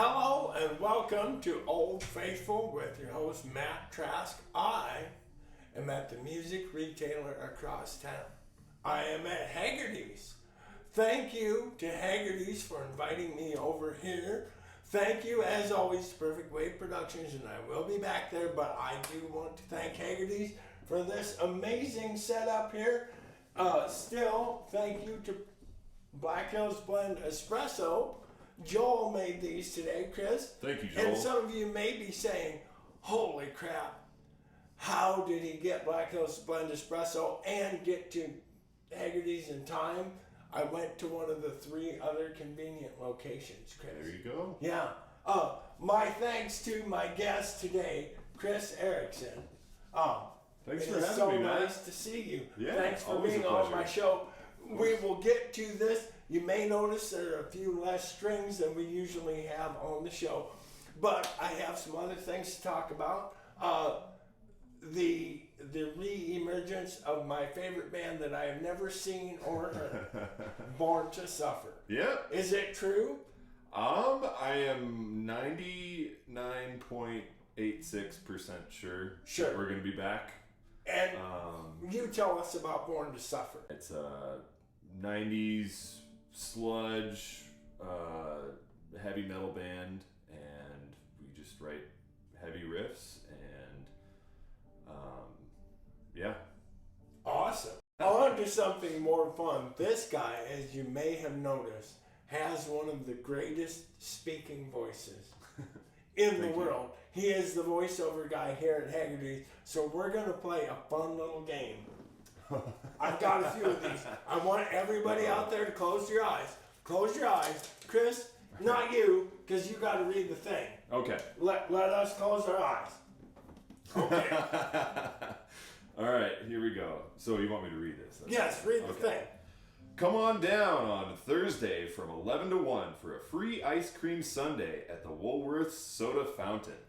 Hello and welcome to Old Faithful with your host Matt Trask. I am at the music retailer across town. I am at Haggerty's. Thank you to Haggerty's for inviting me over here. Thank you, as always, to Perfect Wave Productions, and I will be back there, but I do want to thank Haggerty's for this amazing setup here. Still, thank you to Black Hills Blend Espresso. Joel made these today, Kris. Thank you, Joel. And some of you may be saying, holy crap, how did he get Black Hills Blend Espresso and get to Haggerty's in time? I went to one of the 3 other convenient locations, Kris. There you go. Yeah. My thanks to my guest today, Kris Erickson. Thanks it for is having so me, man. nice to see you. Yeah, Thanks for always being a on my pleasure. show. We will get to this. You may notice there are a few less strings than we usually have on the show, but I have some other things to talk about. The re-emergence of my favorite band that I have never seen or heard, Born to Suffer. Yeah. Is it true? I am 99.86% sure that we're going to be back. And you tell us about Born to Suffer. It's a 90s sludge heavy metal band, and we just write heavy riffs, and yeah. Awesome. On to something more fun. This guy, as you may have noticed, has one of the greatest speaking voices in the world. He is the voiceover guy here at Haggerty, so we're going to play a fun little game. I've got a few of these. I want everybody out there to close your eyes. Close your eyes. Kris, not you, because you got to read the thing. Okay. Let us close our eyes. Okay. All right, here we go. So you want me to read this? Yes, read the thing. Come on down on Thursday from 11 to 1 for a free ice cream sundae at the Woolworths Soda Fountain.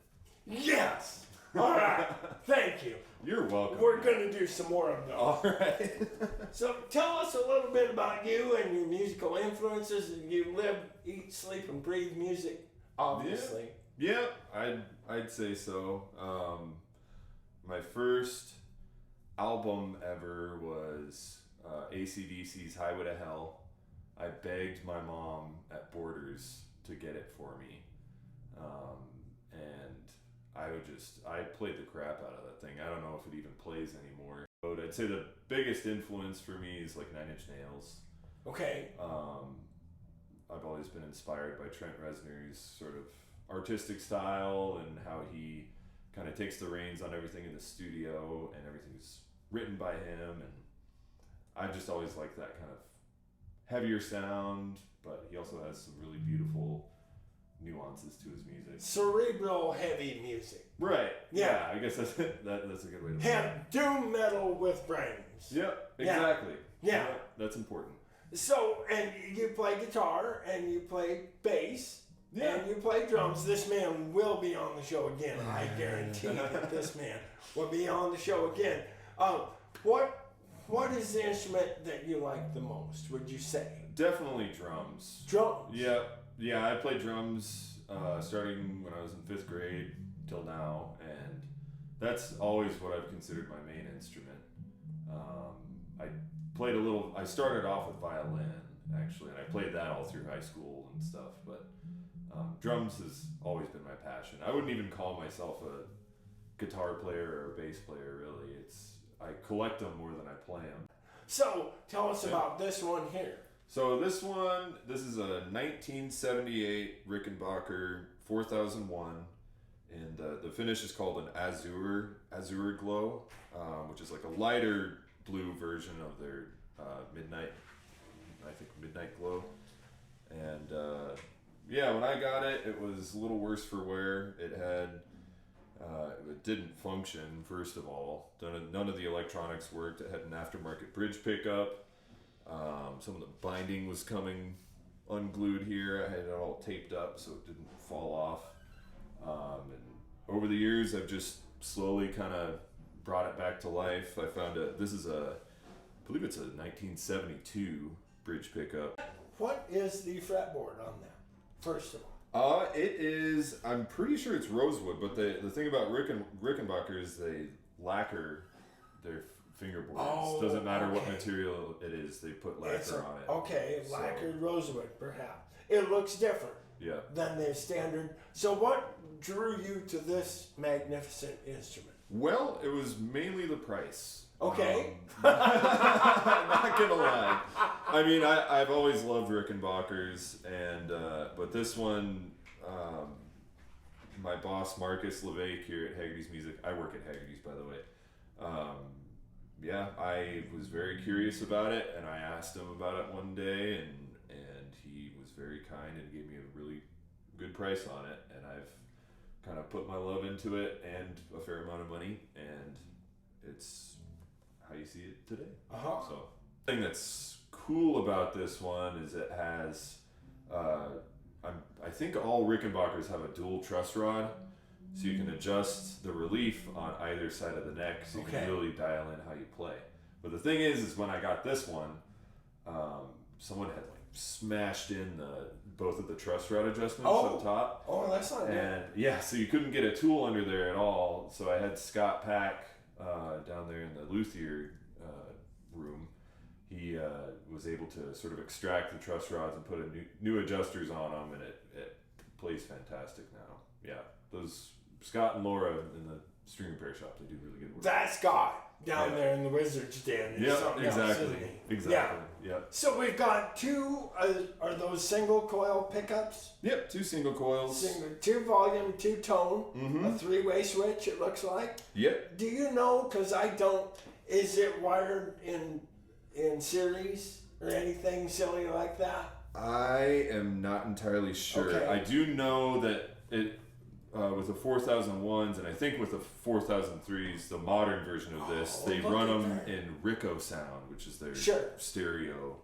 Yes! All right, thank you. You're welcome. We're going to do some more of those. All right. So tell us a little bit about you and your musical influences. You live, eat, sleep, and breathe music, obviously. Yeah, I'd say so. My first album ever was AC/DC's Highway to Hell. I begged my mom at Borders to get it for me. And I played the crap out of that thing. I don't know if it even plays anymore. But I'd say the biggest influence for me is like 9 Inch Nails. Okay. I've always been inspired by Trent Reznor's sort of artistic style and how he kind of takes the reins on everything in the studio, and everything's written by him, and I just always liked that kind of heavier sound, but he also has some really beautiful nuances to his music. Cerebral heavy music. Right. Yeah. I guess that's a good way to put it. Doom metal with brains. Yep, exactly. Yeah. That's important. So, and you play guitar, and you play bass, and you play drums. This man will be on the show again. I guarantee that this man will be on the show again. What is the instrument that you like the most, would you say? Definitely drums. Drums? Yeah, I played drums starting when I was in 5th grade till now, and that's always what I've considered my main instrument. I started off with violin, actually, and I played that all through high school and stuff, but drums has always been my passion. I wouldn't even call myself a guitar player or a bass player, really. I collect them more than I play them. So, tell us about this one here. So this is a 1978 Rickenbacker 4001, and the finish is called an azure glow, which is like a lighter blue version of their midnight glow. And when I got it, it was a little worse for wear. It didn't function, first of all. None of the electronics worked. It had an aftermarket bridge pickup. Some of the binding was coming unglued here. I had it all taped up so it didn't fall off. And over the years, I've just slowly kind of brought it back to life. I found I believe it's a 1972 bridge pickup. What is the fretboard on that, first of all? It is. I'm pretty sure it's rosewood, but the thing about Rickenbacker is they lacquer their fingerboards. Oh, Doesn't matter what okay. material it is, they put lacquer on it. Okay, So- lacquered rosewood, perhaps. It looks different Yeah. than their standard. So, what drew you to this magnificent instrument? Well, it was mainly the price. Okay. Not gonna lie. I mean, I've always loved Rickenbackers, and but this one, my boss Marcus LeVay here at Haggerty's Music. I work at Haggerty's, by the way. Yeah, I was very curious about it, and I asked him about it one day, and he was very kind and gave me a really good price on it, and I've kind of put my love into it and a fair amount of money, and it's how you see it today. Uh-huh. So, the thing that's cool about this one is it has, I think all Rickenbackers have a dual truss rod, so you can adjust the relief on either side of the neck, so you Okay. can really dial in how you play. But the thing is when I got this one, someone had like smashed in both of the truss rod adjustments up top. Oh, that's not good. And yeah, so you couldn't get a tool under there at all. So I had Scott Pack down there in the luthier room. He was able to sort of extract the truss rods and put new adjusters on them, and it plays fantastic now. Yeah, those Scott and Laura in the string repair shop, they do really good work. That Scott down Yeah. there in the Wizard's Den. is Yeah, something else, exactly. isn't he? Exactly. Yeah. Yeah. So we've got two, are those single coil pickups? Yep, 2 single coils. Single, 2 volume, 2 tone, Mm-hmm. a 3-way switch it looks like. Yep. Do you know, because I don't, is it wired in series or anything silly like that? I am not entirely sure. Okay. I do know that it with the 4001s and I think with the 4003s, the modern version of this, Oh, they look run at them that. in Rico sound, which is their Sure. stereo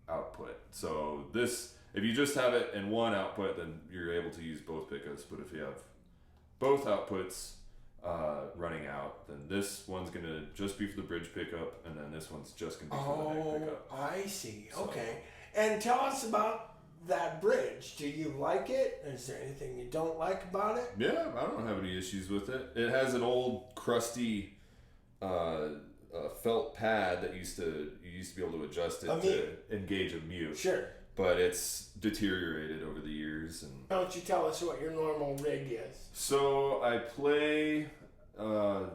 output. So this, if you just have it in one output, then you're able to use both pickups. But if you have both outputs running out, then this one's gonna just be for the bridge pickup, and then this one's just gonna be for the neck Oh, pickup. I see. So- Okay. And tell us about that bridge. Do you like it? Is there anything you don't like about it? Yeah, I don't have any issues with it. It has an old crusty felt pad that you used to be able to adjust it A to mute. engage a mute, Sure. but it's deteriorated over the years. And Why don't you tell us what your normal rig is? so I play. The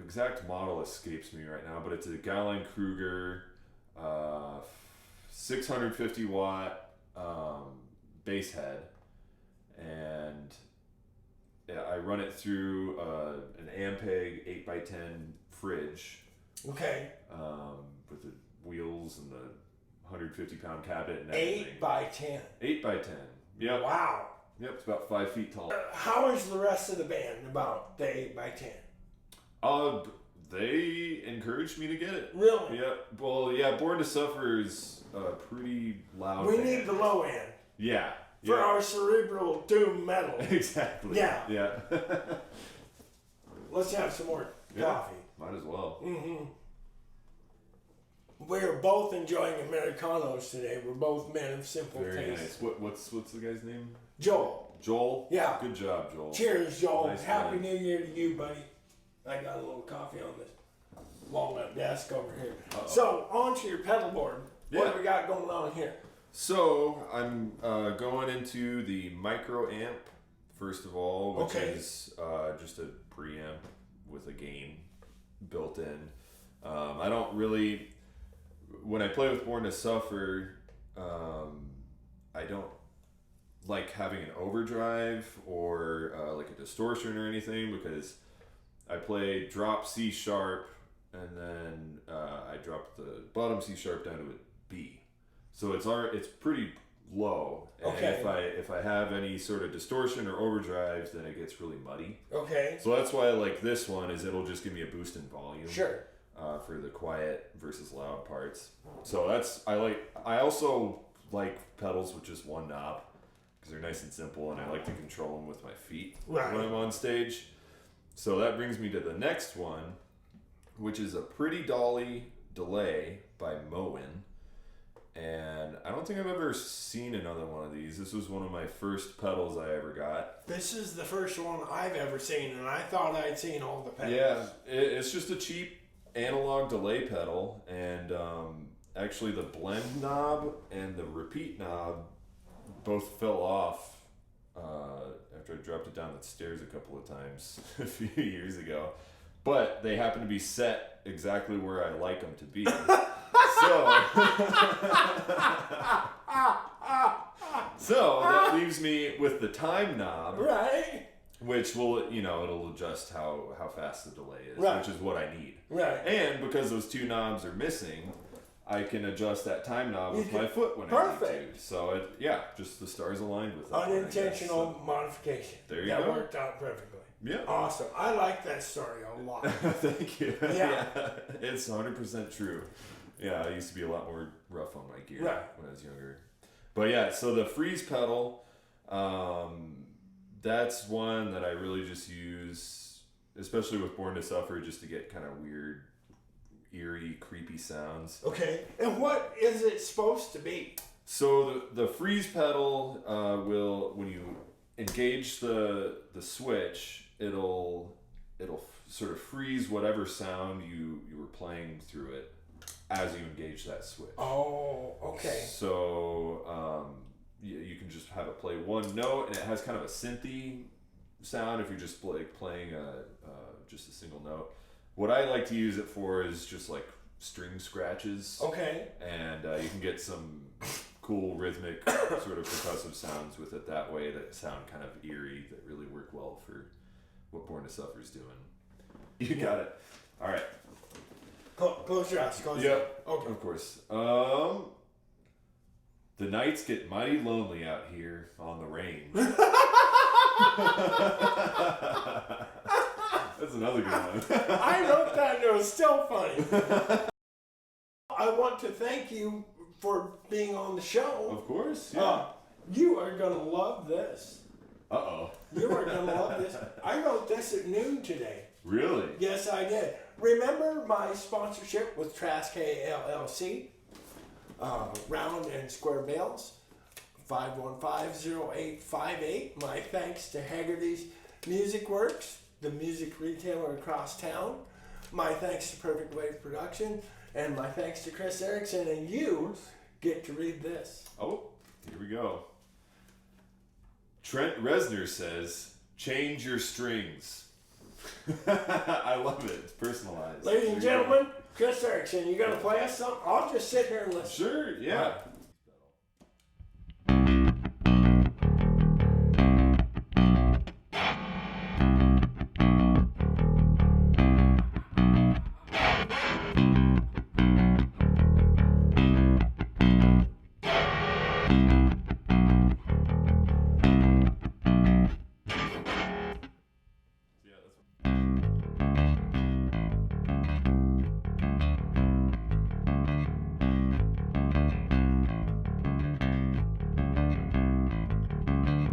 exact model escapes me right now, but it's a Gallon Kruger, 650 watt bass head, and yeah, I run it through an Ampeg 8x10 fridge Okay. with the wheels and the 150-pound cabinet and 8 by 10. 8x10. Yep. Wow. Yep. It's about 5 feet tall. How is the rest of the band about the 8 by 10? They encouraged me to get it. Really? Yeah. Well, yeah. Born to Suffer is pretty loud. We band. need the low end Yeah. for Yeah. our cerebral doom metal. Exactly. Yeah. Yeah. Let's have some more Yeah. coffee. Might as well. Mm-hmm. We're both enjoying Americanos today. We're both men of simple Very taste. nice. What's the guy's name? Joel. Joel. Yeah. Good job, Joel. Cheers, Joel. Nice Happy man. New Year to you, buddy. I got a little coffee on this walnut desk over here. Uh-oh. So, on to your pedal board. What Yeah. do we got going on here? So I'm going into the micro amp first of all, which Okay. is just a preamp with a gain built in. I don't really, when I play with Born to Suffer, I don't like having an overdrive or like a distortion or anything, because I play drop C sharp and then I drop the bottom C sharp down to a B. So it's pretty low, and Okay. if I have any sort of distortion or overdrive, then it gets really muddy. Okay. So that's why I like this one, is it'll just give me a boost in volume. Sure. For the quiet versus loud parts. So I also like pedals with just one knob, because they're nice and simple, and I like to control them with my feet Right. when I'm on stage. So that brings me to the next one, which is a Pretty Dolly delay by Moen. And I don't think I've ever seen another one of these. This was one of my first pedals I ever got. This is the first one I've ever seen, and I thought I'd seen all the pedals. Yeah, it's just a cheap analog delay pedal, and actually the blend knob and the repeat knob both fell off after I dropped it down the stairs a couple of times a few years ago. But they happen to be set exactly where I like them to be. So that leaves me with the time knob, Right. which will, it'll adjust how fast the delay is, Right. which is what I need. Right. And because those two knobs are missing, I can adjust that time knob with my foot when I Perfect. need to. So just the stars aligned with that. Unintentional modification. There you that go. worked out perfectly. Yeah. Awesome. I like that story a lot. Thank you. Yeah. It's 100% true. Yeah, I used to be a lot more rough on my gear when I was younger. But yeah, so the freeze pedal, that's one that I really just use, especially with Born to Suffer, just to get kind of weird, eerie, creepy sounds. Okay. And what is it supposed to be? So the freeze pedal will, when you engage the switch, it'll sort of freeze whatever sound you were playing through it as you engage that switch. Oh, okay. So you can just have it play one note, and it has kind of a synthy sound if you're just playing just a single note. What I like to use it for is just like string scratches. Okay. And you can get some cool rhythmic sort of percussive sounds with it that way that sound kind of eerie, that really work well for what Born to Suffer's doing. You got it. All right. Close your eyes. Yep. Okay. Of course. The nights get mighty lonely out here on the range. That's another good one. I wrote that and it was still funny. I want to thank you for being on the show. Of course. Yeah. You are going to love this. Uh-oh. You are going to love this. I wrote this at noon today. Really? Yes, I did. Remember my sponsorship with Trask LLC? Round and Square Bales, 515-0858. My thanks to Haggerty's Music Works, the music retailer across town. My thanks to Perfect Wave Production. And my thanks to Kris Erickson. And you get to read this. Oh, here we go. Trent Reznor says, "Change your strings." I love it. It's personalized. Ladies and gentlemen, Kris Erickson, you going to play us something? I'll just sit here and listen. Sure, yeah.